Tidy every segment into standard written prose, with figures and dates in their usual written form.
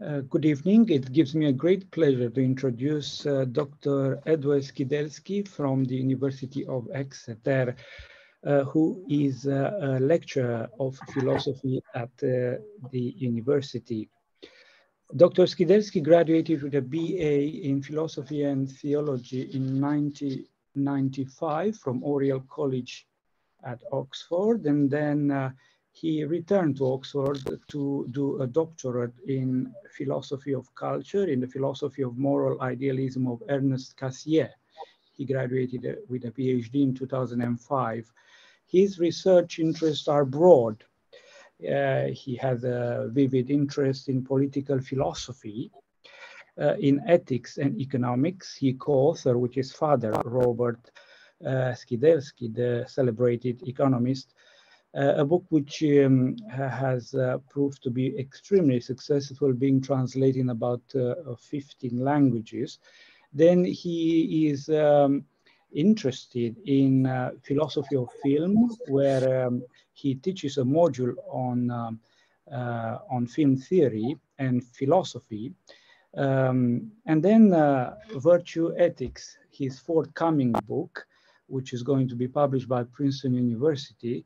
Good evening. It gives me a great pleasure to introduce Dr. Edward Skidelsky from the University of Exeter, who is a lecturer of philosophy at the university. Dr. Skidelsky graduated with a BA in philosophy and theology in 1995 from Oriel College at Oxford, and then he returned to Oxford to do a doctorate in philosophy of culture, in the philosophy of moral idealism of Ernest Cassirer. He graduated with a PhD in 2005. His research interests are broad. He has a vivid interest in political philosophy, in ethics and economics. He co-authored with his father, Robert Skidelsky, the celebrated economist, a book which has proved to be extremely successful, being translated in about 15 languages. Then he is interested in philosophy of film, where he teaches a module on film theory and philosophy. And then Virtue Ethics, his forthcoming book, which is going to be published by Princeton University,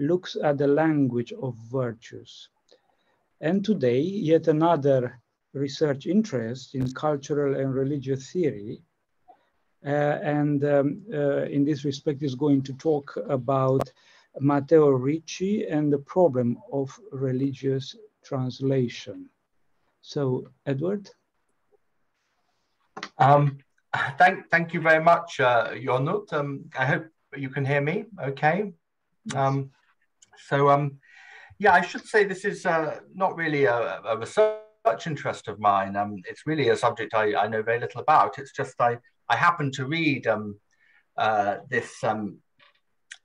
looks at the language of virtues. And today, yet another research interest in cultural and religious theory. In this respect is going to talk about Matteo Ricci and the problem of religious translation. So, Edward? Thank you very much, Ionut. I hope you can hear me okay. Yeah, I should say this is not really a research interest of mine. It's really a subject I know very little about. It's just I happened to read this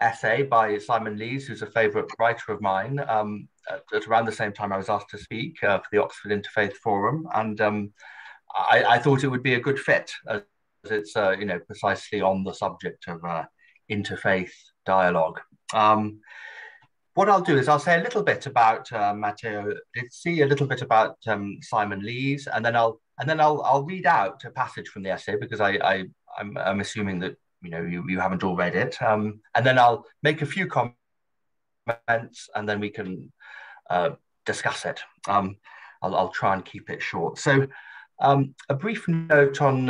essay by Simon Lees, who's a favorite writer of mine, at around the same time I was asked to speak for the Oxford Interfaith Forum. And I thought it would be a good fit, as it's precisely on the subject of interfaith dialogue. What I'll do is I'll say a little bit about Matteo Ricci, a little bit about Simon Lees, and then I'll read out a passage from the essay, because I'm assuming that you haven't all read it, and then I'll make a few comments, and then we can discuss it. I'll try and keep it short. So a brief note on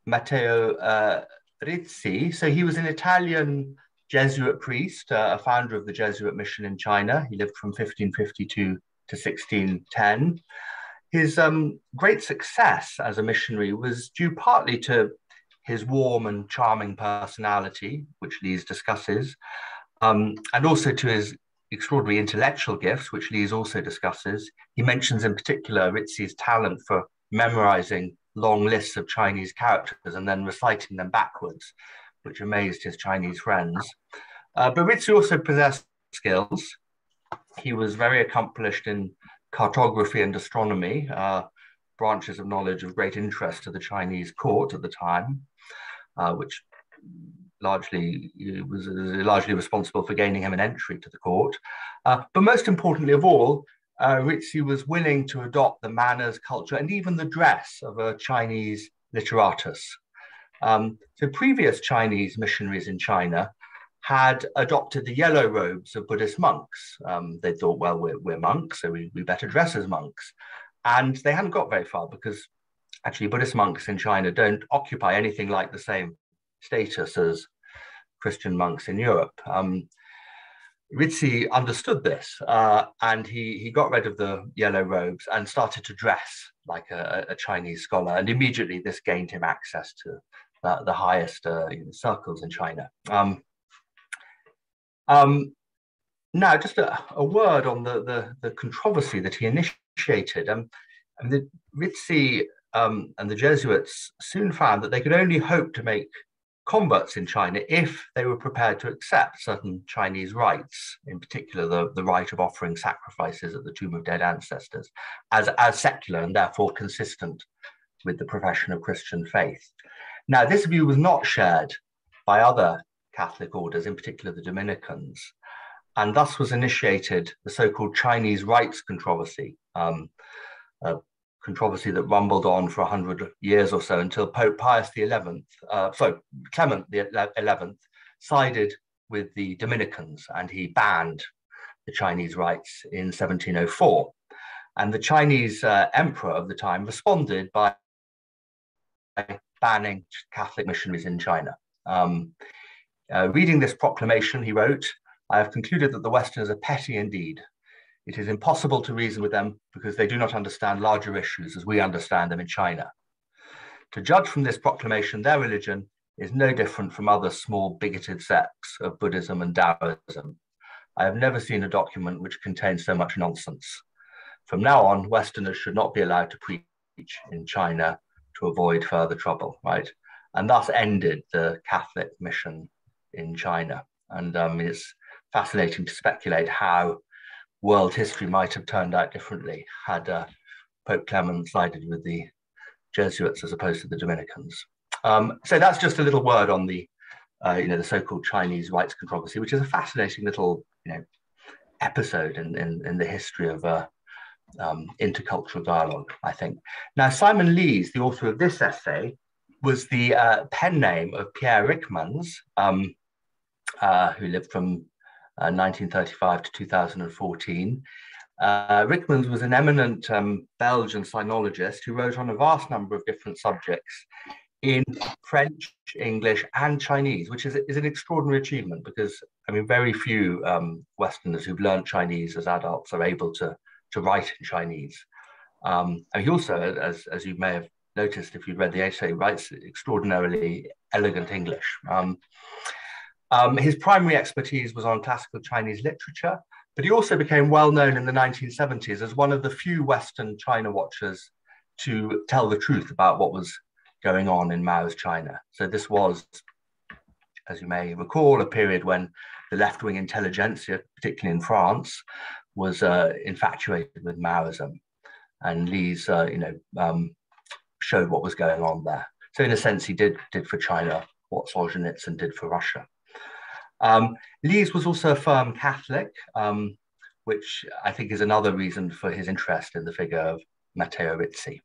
Matteo Ricci. So he was an Italian Jesuit priest, a founder of the Jesuit mission in China. He lived from 1552 to 1610. His great success as a missionary was due partly to his warm and charming personality, which Lees discusses, and also to his extraordinary intellectual gifts, which Lees also discusses. He mentions in particular Ricci's talent for memorizing long lists of Chinese characters and then reciting them backwards, which amazed his Chinese friends. But Ricci also possessed skills. He was very accomplished in cartography and astronomy, branches of knowledge of great interest to the Chinese court at the time, which was largely responsible for gaining him an entry to the court. But most importantly of all, Ricci was willing to adopt the manners, culture, and even the dress of a Chinese literatus. So previous Chinese missionaries in China had adopted the yellow robes of Buddhist monks. They thought, well, we're monks, so we better dress as monks. And they hadn't got very far, because actually Buddhist monks in China don't occupy anything like the same status as Christian monks in Europe. Ricci understood this, and he got rid of the yellow robes and started to dress like a Chinese scholar. And immediately this gained him access to the highest circles in China. Now, just a word on the controversy that he initiated. Ricci and the Jesuits soon found that they could only hope to make converts in China if they were prepared to accept certain Chinese rites, in particular the rite of offering sacrifices at the tomb of dead ancestors, as secular and therefore consistent with the profession of Christian faith. Now, this view was not shared by other Catholic orders, in particular the Dominicans, and thus was initiated the so-called Chinese rites controversy, a controversy that rumbled on for 100 years or so until Pope Pius Clement XI sided with the Dominicans, and he banned the Chinese rites in 1704. And the Chinese emperor of the time responded by banning Catholic missionaries in China. Reading this proclamation, he wrote, "I have concluded that the Westerners are petty indeed. It is impossible to reason with them because they do not understand larger issues as we understand them in China. To judge from this proclamation, their religion is no different from other small bigoted sects of Buddhism and Taoism. I have never seen a document which contains so much nonsense. From now on, Westerners should not be allowed to preach in China to avoid further trouble," right? And thus ended the Catholic mission in China. And it's fascinating to speculate how world history might have turned out differently had Pope Clement sided with the Jesuits as opposed to the Dominicans. So that's just a little word on the the so-called Chinese rites controversy, which is a fascinating little episode in the history of intercultural dialogue, I think. Now, Simon Lees, the author of this essay, was the pen name of Pierre Ryckmans, who lived from 1935 to 2014. Ryckmans was an eminent Belgian sinologist who wrote on a vast number of different subjects in French, English, and Chinese, which is an extraordinary achievement because, I mean, very few Westerners who've learned Chinese as adults are able to write in Chinese. And he also, as you may have noticed if you've read the essay, writes extraordinarily elegant English. His primary expertise was on classical Chinese literature, but he also became well known in the 1970s as one of the few Western China watchers to tell the truth about what was going on in Mao's China. So this was, as you may recall, a period when the left-wing intelligentsia, particularly in France, was infatuated with Maoism, and Lees, showed what was going on there. So in a sense, he did for China what Solzhenitsyn did for Russia. Lees was also a firm Catholic, which I think is another reason for his interest in the figure of Matteo Ricci.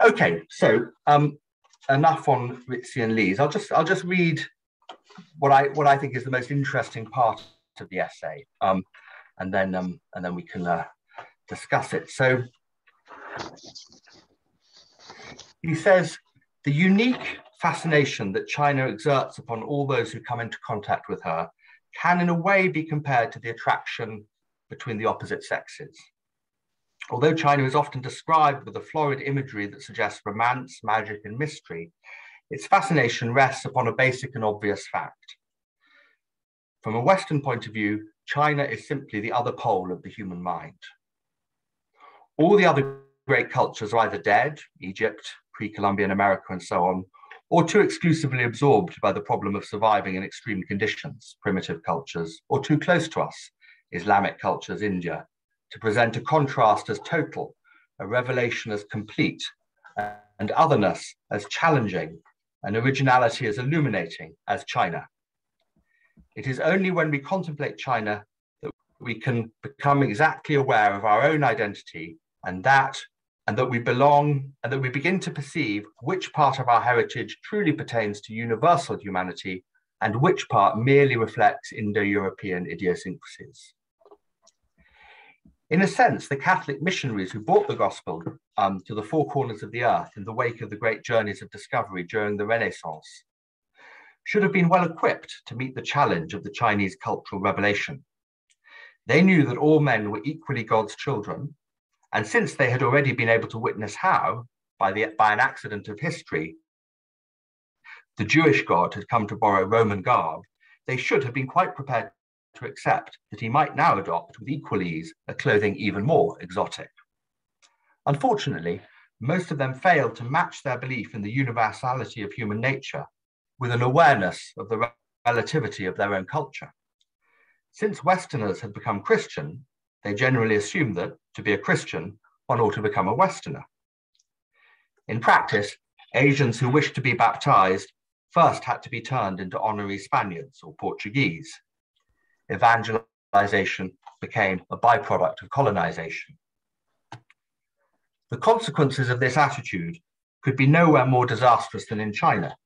Okay, so enough on Ricci and Lees. I'll just read what I think is the most interesting part of the essay, and then we can discuss it. So he says, "The unique fascination that China exerts upon all those who come into contact with her can in a way be compared to the attraction between the opposite sexes. Although China is often described with a florid imagery that suggests romance, magic, and mystery, its fascination rests upon a basic and obvious fact. From a Western point of view, China is simply the other pole of the human mind. All the other great cultures are either dead, Egypt, pre-Columbian America, and so on, or too exclusively absorbed by the problem of surviving in extreme conditions, primitive cultures, or too close to us, Islamic cultures, India, to present a contrast as total, a revelation as complete, and otherness as challenging, and originality as illuminating as China. It is only when we contemplate China that we can become exactly aware of our own identity and that we belong, and that we begin to perceive which part of our heritage truly pertains to universal humanity and which part merely reflects Indo-European idiosyncrasies. In a sense, the Catholic missionaries who brought the gospel to the four corners of the earth in the wake of the great journeys of discovery during the Renaissance should have been well equipped to meet the challenge of the Chinese cultural revelation. They knew that all men were equally God's children, and since they had already been able to witness how, by an accident of history, the Jewish God had come to borrow Roman garb, they should have been quite prepared to accept that he might now adopt with equal ease a clothing even more exotic. Unfortunately, most of them failed to match their belief in the universality of human nature with an awareness of the relativity of their own culture. Since Westerners had become Christian, they generally assumed that, to be a Christian, one ought to become a Westerner. In practice, Asians who wished to be baptized first had to be turned into honorary Spaniards or Portuguese. Evangelization became a byproduct of colonization. The consequences of this attitude could be nowhere more disastrous than in China,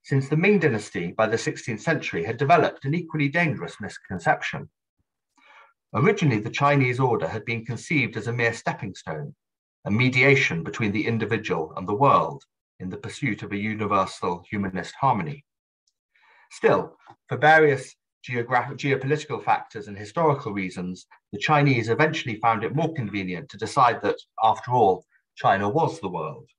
since the Ming dynasty by the 16th century had developed an equally dangerous misconception. Originally, the Chinese order had been conceived as a mere stepping stone, a mediation between the individual and the world in the pursuit of a universal humanist harmony. Still, for various geopolitical factors and historical reasons, the Chinese eventually found it more convenient to decide that, after all, China was the world.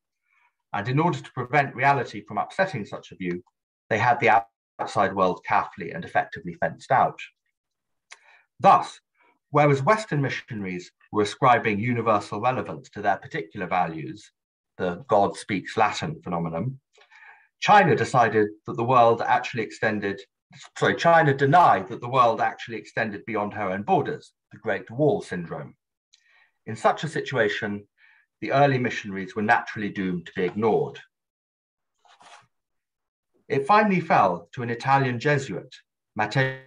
And in order to prevent reality from upsetting such a view, they had the outside world carefully and effectively fenced out. Thus, whereas Western missionaries were ascribing universal relevance to their particular values, the God speaks Latin phenomenon, China denied that the world actually extended beyond her own borders, the Great Wall Syndrome. In such a situation, the early missionaries were naturally doomed to be ignored. It finally fell to an Italian Jesuit, Matteo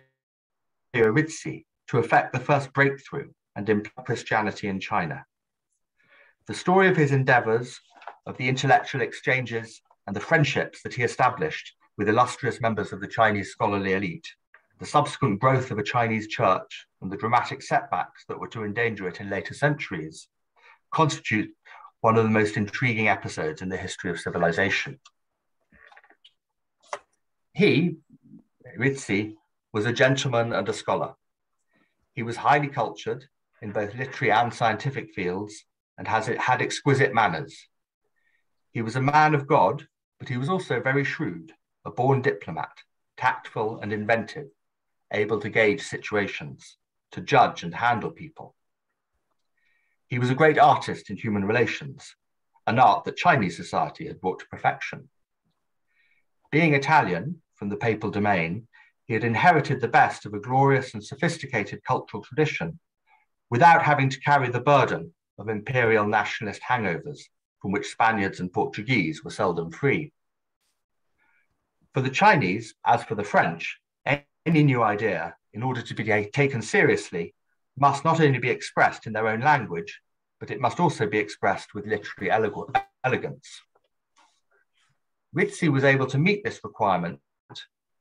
Ricci, to effect the first breakthrough and implant Christianity in China. The story of his endeavors, of the intellectual exchanges, and the friendships that he established with illustrious members of the Chinese scholarly elite, the subsequent growth of a Chinese church, and the dramatic setbacks that were to endanger it in later centuries, constitute one of the most intriguing episodes in the history of civilization. He, Ricci, was a gentleman and a scholar. He was highly cultured in both literary and scientific fields and had exquisite manners. He was a man of God, but he was also very shrewd, a born diplomat, tactful and inventive, able to gauge situations, to judge and handle people. He was a great artist in human relations, an art that Chinese society had brought to perfection. Being Italian from the papal domain, he had inherited the best of a glorious and sophisticated cultural tradition without having to carry the burden of imperial nationalist hangovers from which Spaniards and Portuguese were seldom free. For the Chinese, as for the French, any new idea, in order to be taken seriously, must not only be expressed in their own language, but it must also be expressed with literary elegance. Ricci was able to meet this requirement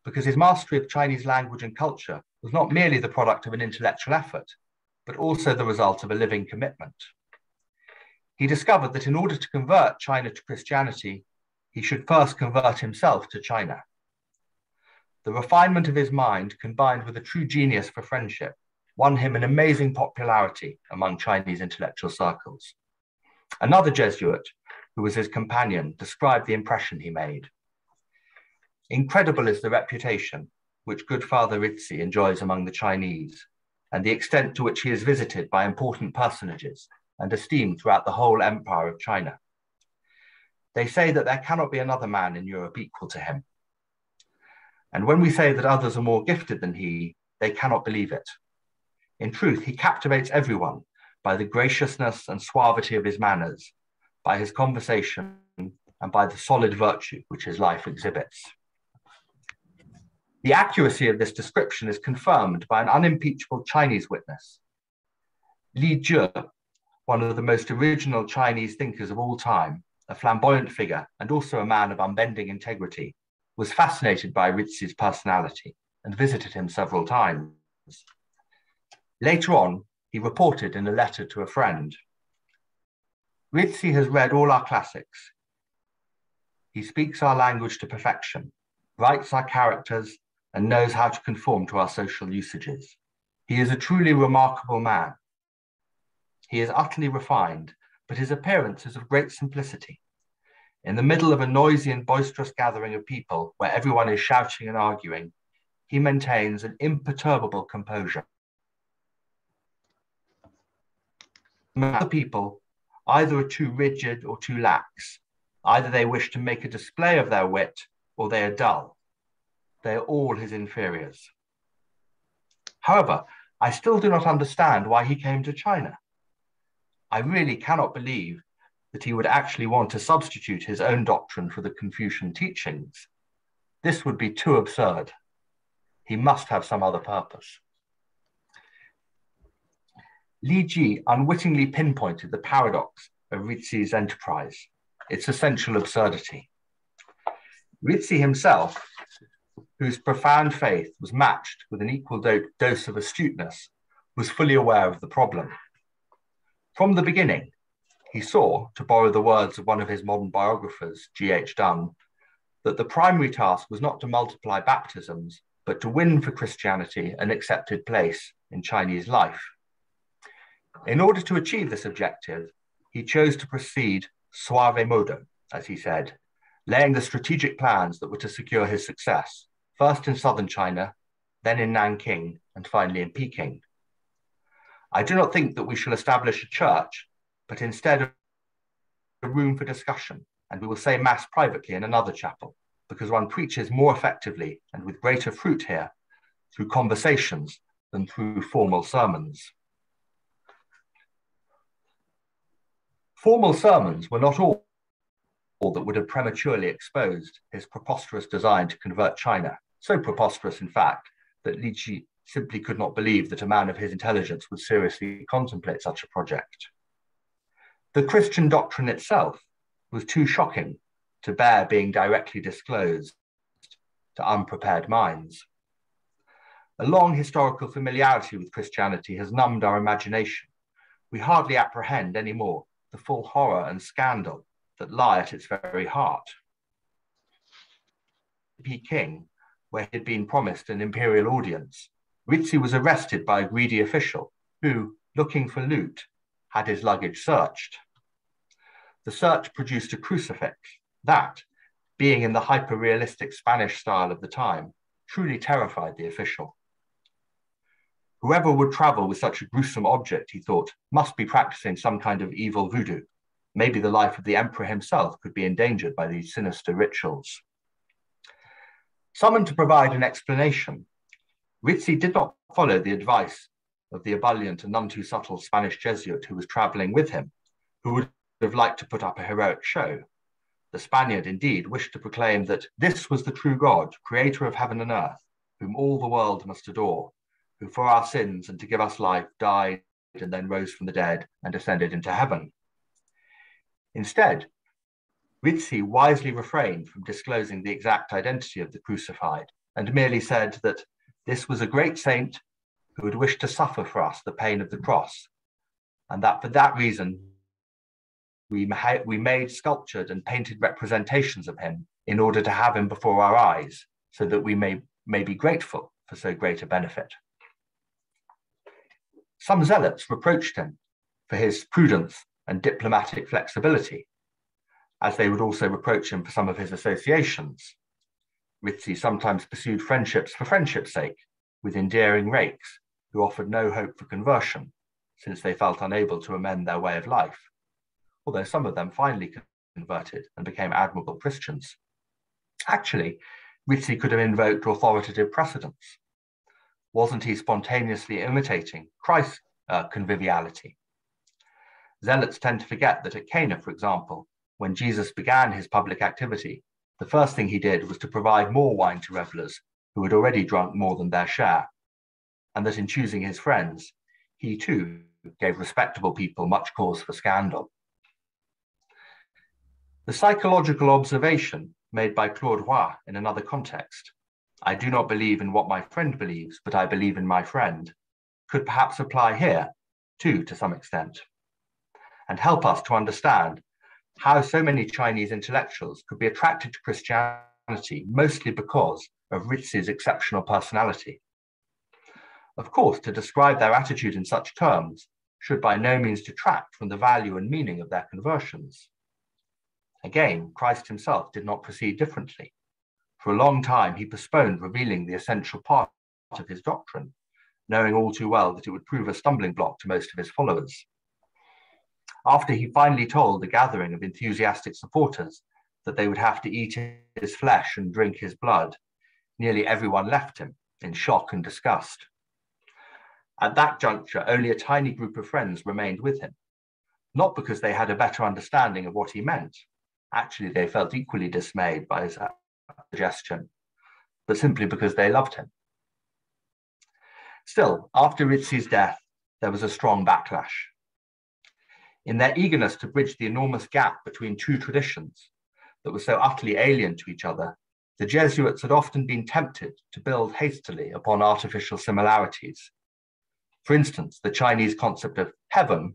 because his mastery of Chinese language and culture was not merely the product of an intellectual effort, but also the result of a living commitment. He discovered that in order to convert China to Christianity, he should first convert himself to China. The refinement of his mind, combined with a true genius for friendship, won him an amazing popularity among Chinese intellectual circles. Another Jesuit, who was his companion, described the impression he made. Incredible is the reputation which good Father Ricci enjoys among the Chinese, and the extent to which he is visited by important personages and esteemed throughout the whole empire of China. They say that there cannot be another man in Europe equal to him. And when we say that others are more gifted than he, they cannot believe it. In truth, he captivates everyone by the graciousness and suavity of his manners, by his conversation, and by the solid virtue which his life exhibits. The accuracy of this description is confirmed by an unimpeachable Chinese witness. Li Jie, one of the most original Chinese thinkers of all time, a flamboyant figure and also a man of unbending integrity, was fascinated by Ricci's personality and visited him several times. Later on, he reported in a letter to a friend, "Ricci has read all our classics. He speaks our language to perfection, writes our characters, and knows how to conform to our social usages. He is a truly remarkable man. He is utterly refined, but his appearance is of great simplicity. In the middle of a noisy and boisterous gathering of people where everyone is shouting and arguing, he maintains an imperturbable composure. The people either are too rigid or too lax. Either they wish to make a display of their wit or they are dull. They are all his inferiors. However, I still do not understand why he came to China. I really cannot believe that he would actually want to substitute his own doctrine for the Confucian teachings. This would be too absurd. He must have some other purpose." Li Jie unwittingly pinpointed the paradox of Rizzi's enterprise, its essential absurdity. Rizzi himself, whose profound faith was matched with an equal dose of astuteness, was fully aware of the problem. From the beginning, he saw, to borrow the words of one of his modern biographers, G.H. Dunn, that the primary task was not to multiply baptisms, but to win for Christianity an accepted place in Chinese life. In order to achieve this objective, he chose to proceed suave modo, as he said, laying the strategic plans that were to secure his success, first in southern China, then in Nanking, and finally in Peking. I do not think that we shall establish a church, but instead a room for discussion, and we will say mass privately in another chapel, because one preaches more effectively and with greater fruit here through conversations than through formal sermons. Formal sermons were not all that would have prematurely exposed his preposterous design to convert China, so preposterous, in fact, that Ricci simply could not believe that a man of his intelligence would seriously contemplate such a project. The Christian doctrine itself was too shocking to bear being directly disclosed to unprepared minds. A long historical familiarity with Christianity has numbed our imagination. We hardly apprehend anymore the full horror and scandal that lie at its very heart. Peking, where he had been promised an imperial audience, Rizzi was arrested by a greedy official who, looking for loot, had his luggage searched. The search produced a crucifix that, being in the hyper-realistic Spanish style of the time, truly terrified the official. Whoever would travel with such a gruesome object, he thought, must be practicing some kind of evil voodoo. Maybe the life of the emperor himself could be endangered by these sinister rituals. Summoned to provide an explanation, Rizzi did not follow the advice of the ebullient and none too subtle Spanish Jesuit who was traveling with him, who would have liked to put up a heroic show. The Spaniard indeed wished to proclaim that this was the true God, creator of heaven and earth, whom all the world must adore, who for our sins and to give us life died and then rose from the dead and ascended into heaven. Instead, Rizzi wisely refrained from disclosing the exact identity of the crucified and merely said that this was a great saint who had wished to suffer for us the pain of the cross, and that for that reason we made sculptured and painted representations of him in order to have him before our eyes, so that we may be grateful for so great a benefit. Some zealots reproached him for his prudence and diplomatic flexibility, as they would also reproach him for some of his associations. Rizzi sometimes pursued friendships for friendship's sake with endearing rakes who offered no hope for conversion, since they felt unable to amend their way of life, although some of them finally converted and became admirable Christians. Actually, Rizzi could have invoked authoritative precedents. Wasn't he spontaneously imitating Christ's conviviality? Zealots tend to forget that at Cana, for example, when Jesus began his public activity, the first thing he did was to provide more wine to revelers who had already drunk more than their share, and that in choosing his friends, he too gave respectable people much cause for scandal. The psychological observation made by Claude Roy in another context, "I do not believe in what my friend believes, but I believe in my friend," could perhaps apply here too to some extent, and help us to understand how so many Chinese intellectuals could be attracted to Christianity mostly because of Rizzi's exceptional personality. Of course, to describe their attitude in such terms should by no means detract from the value and meaning of their conversions. Again, Christ himself did not proceed differently. For a long time, he postponed revealing the essential part of his doctrine, knowing all too well that it would prove a stumbling block to most of his followers. After he finally told the gathering of enthusiastic supporters that they would have to eat his flesh and drink his blood, nearly everyone left him in shock and disgust. At that juncture, only a tiny group of friends remained with him, not because they had a better understanding of what he meant. Actually, they felt equally dismayed by his suggestion, but simply because they loved him. Still, after Rizzi's death, there was a strong backlash. In their eagerness to bridge the enormous gap between two traditions that were so utterly alien to each other, the Jesuits had often been tempted to build hastily upon artificial similarities. For instance, the Chinese concept of heaven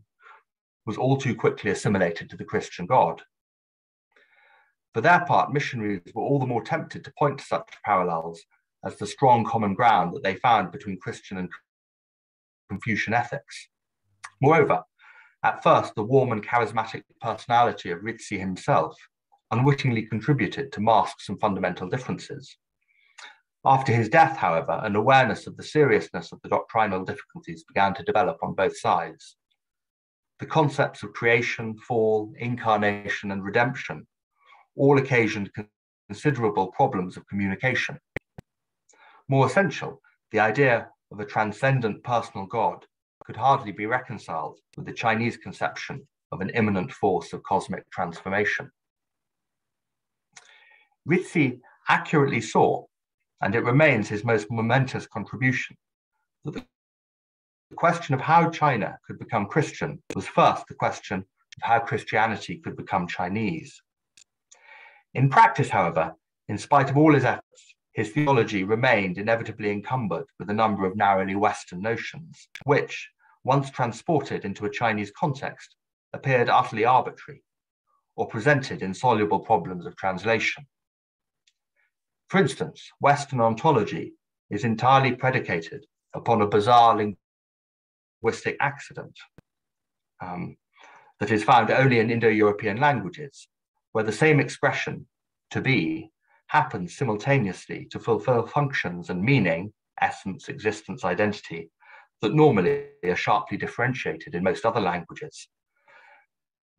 was all too quickly assimilated to the Christian God. For their part, missionaries were all the more tempted to point to such parallels as the strong common ground that they found between Christian and Confucian ethics. Moreover, at first, the warm and charismatic personality of Ricci himself unwittingly contributed to mask some fundamental differences. After his death, however, an awareness of the seriousness of the doctrinal difficulties began to develop on both sides. The concepts of creation, fall, incarnation, and redemption all occasioned considerable problems of communication. More essential, the idea of a transcendent personal God could hardly be reconciled with the Chinese conception of an immanent force of cosmic transformation. Ricci accurately saw, and it remains his most momentous contribution, that the question of how China could become Christian was first the question of how Christianity could become Chinese. In practice, however, in spite of all his efforts, his theology remained inevitably encumbered with a number of narrowly Western notions, which, once transported into a Chinese context, appeared utterly arbitrary or presented insoluble problems of translation. For instance, Western ontology is entirely predicated upon a bizarre linguistic accident that is found only in Indo-European languages, where the same expression, to be, happens simultaneously to fulfill functions and meaning, essence, existence, identity, that normally are sharply differentiated in most other languages.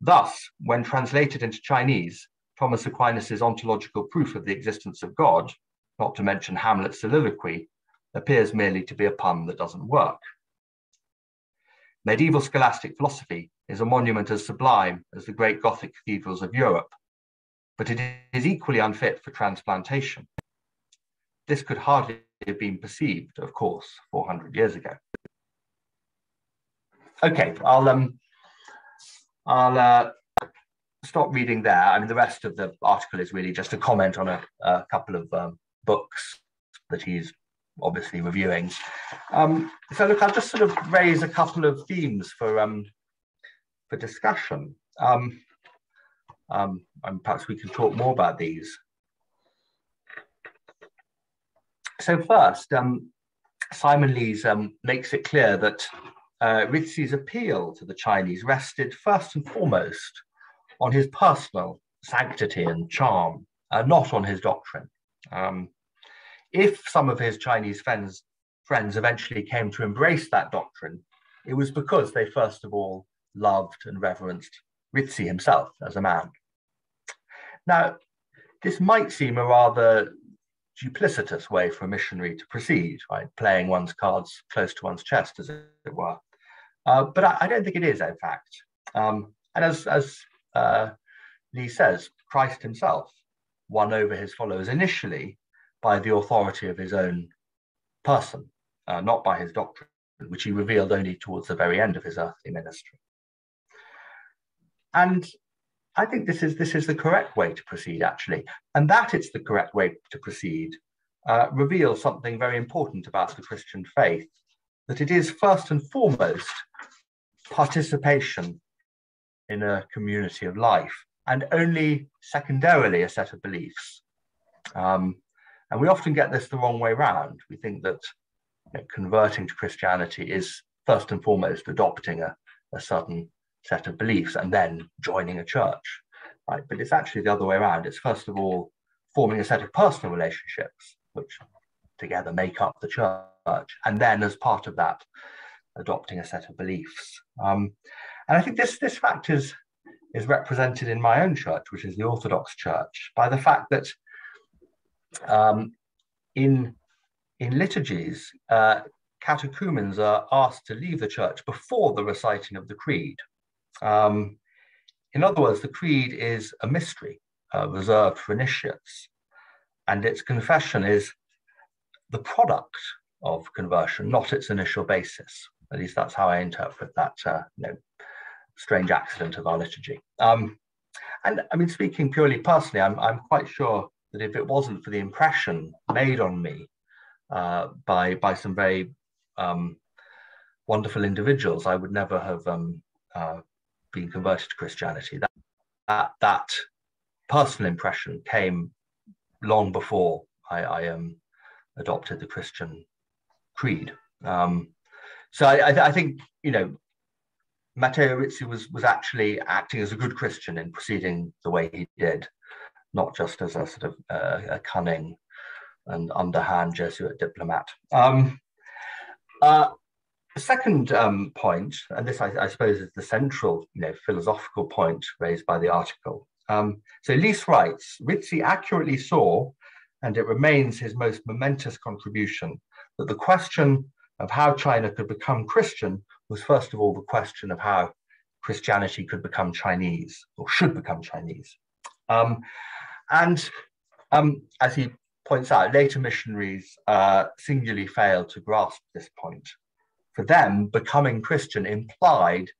Thus, when translated into Chinese, Thomas Aquinas' ontological proof of the existence of God, not to mention Hamlet's soliloquy, appears merely to be a pun that doesn't work. Medieval scholastic philosophy is a monument as sublime as the great Gothic cathedrals of Europe, but it is equally unfit for transplantation. This could hardly have been perceived, of course, 400 years ago. Okay, I'll stop reading there. I mean, the rest of the article is really just a comment on a couple of books that he's obviously reviewing. So look, I'll just sort of raise a couple of themes for discussion. And perhaps we can talk more about these. So first, Simon Lees makes it clear that Ricci's appeal to the Chinese rested first and foremost on his personal sanctity and charm, not on his doctrine. If some of his Chinese friends eventually came to embrace that doctrine, it was because they first of all loved and reverenced Ricci himself as a man. Now, this might seem a rather duplicitous way for a missionary to proceed, right? Playing one's cards close to one's chest, as it were. But I don't think it is, in fact. And as Lee says, Christ himself won over his followers initially by the authority of his own person, not by his doctrine, which he revealed only towards the very end of his earthly ministry. And I think this is the correct way to proceed, actually. And that it's the correct way to proceed reveals something very important about the Christian faith, that it is first and foremost participation in a community of life, and only secondarily a set of beliefs. And we often get this the wrong way round. We think that converting to Christianity is first and foremost adopting a certain set of beliefs and then joining a church, right? But it's actually the other way around. It's first of all forming a set of personal relationships, which together make up the church, and then as part of that, adopting a set of beliefs. And I think this fact is represented in my own church, which is the Orthodox Church, by the fact that in liturgies, catechumens are asked to leave the church before the reciting of the creed. In other words, the creed is a mystery reserved for initiates, and its confession is the product of conversion, not its initial basis. At least that's how I interpret that strange accident of our liturgy. And I mean, speaking purely personally, I'm quite sure that if it wasn't for the impression made on me by some very wonderful individuals, I would never have been converted to Christianity. That personal impression came long before I adopted the Christian creed. So I think, you know, Matteo Ricci was actually acting as a good Christian in proceeding the way he did, not just as a sort of a cunning and underhand Jesuit diplomat. The second point, and this I suppose is the central, you know, philosophical point raised by the article. So Lise writes, Ricci accurately saw, and it remains his most momentous contribution, that the question of how China could become Christian was first of all the question of how Christianity could become Chinese, or should become Chinese. As he points out, later missionaries singularly failed to grasp this point. For them, becoming Christian implied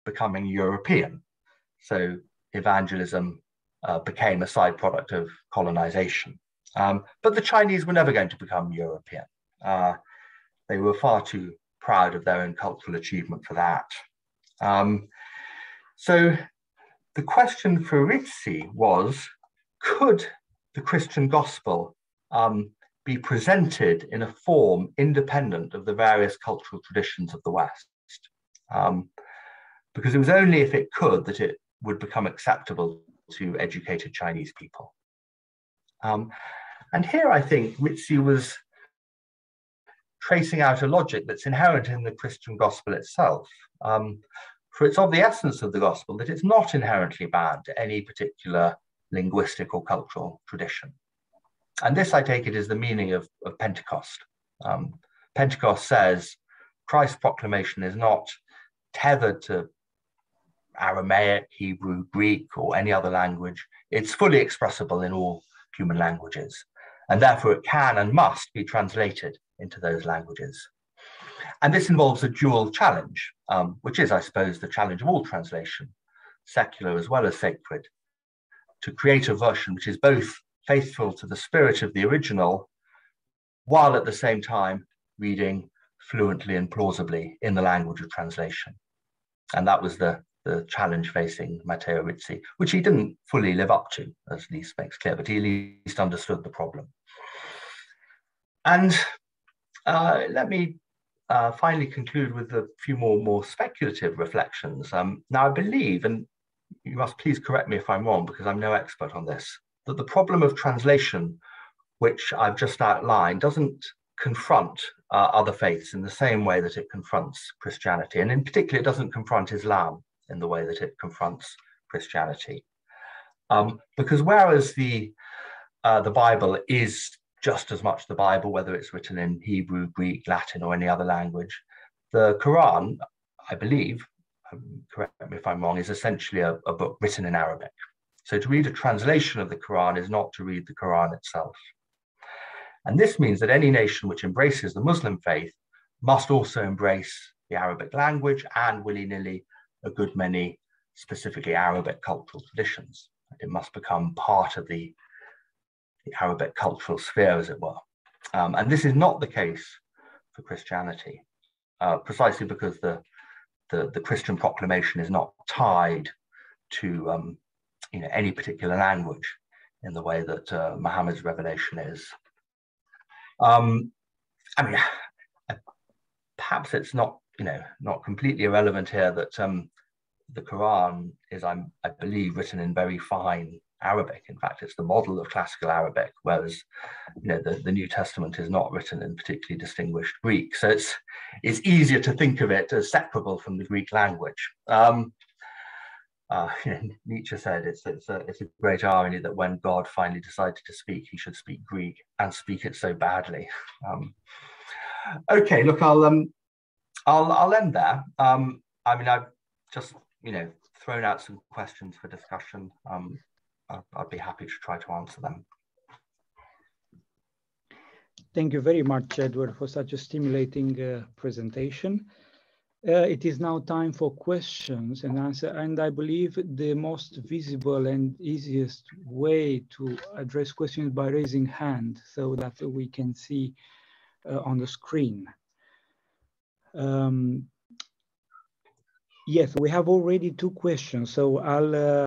becoming European. So evangelism became a side product of colonization. But the Chinese were never going to become European. They were far too proud of their own cultural achievement for that. So the question for Ricci was, could the Christian gospel be presented in a form independent of the various cultural traditions of the West? Because it was only if it could that it would become acceptable to educated Chinese people. And here I think Ricci was tracing out a logic that's inherent in the Christian gospel itself. For it's of the essence of the gospel that it's not inherently bound to any particular linguistic or cultural tradition. And this, I take it, is the meaning of Pentecost. Pentecost says Christ's proclamation is not tethered to Aramaic, Hebrew, Greek, or any other language. It's fully expressible in all human languages, and therefore it can and must be translated into those languages. And this involves a dual challenge, which is, I suppose, the challenge of all translation, secular as well as sacred, to create a version which is both faithful to the spirit of the original, while at the same time reading fluently and plausibly in the language of translation. And that was the challenge facing Matteo Ricci, which he didn't fully live up to, as Lise makes clear, but he at least understood the problem. And let me finally conclude with a few more speculative reflections. Now, I believe, and you must please correct me if I'm wrong, because I'm no expert on this, that the problem of translation, which I've just outlined, doesn't confront other faiths in the same way that it confronts Christianity. And in particular, it doesn't confront Islam in the way that it confronts Christianity. Because whereas the Bible is just as much the Bible, whether it's written in Hebrew, Greek, Latin, or any other language, the Quran, I believe, correct me if I'm wrong, is essentially a book written in Arabic. So to read a translation of the Quran is not to read the Quran itself. And this means that any nation which embraces the Muslim faith must also embrace the Arabic language and willy-nilly a good many specifically Arabic cultural traditions. It must become part of the Arabic cultural sphere, as it were. And this is not the case for Christianity, precisely because the Christian proclamation is not tied to any particular language in the way that Muhammad's revelation is. I mean, perhaps it's not completely irrelevant here that the Quran is, I believe, written in very fine Arabic. In fact, it's the model of classical Arabic, whereas the New Testament is not written in particularly distinguished Greek. So it's easier to think of it as separable from the Greek language. Nietzsche said it's a great irony that when God finally decided to speak, he should speak Greek and speak it so badly. Okay, look, I'll end there. I mean, I've just thrown out some questions for discussion. I'd be happy to try to answer them. Thank you very much, Edward, for such a stimulating presentation. It is now time for questions and answers, and I believe the most visible and easiest way to address questions by raising hand so that we can see on the screen. Yes, we have already 2 questions, so I'll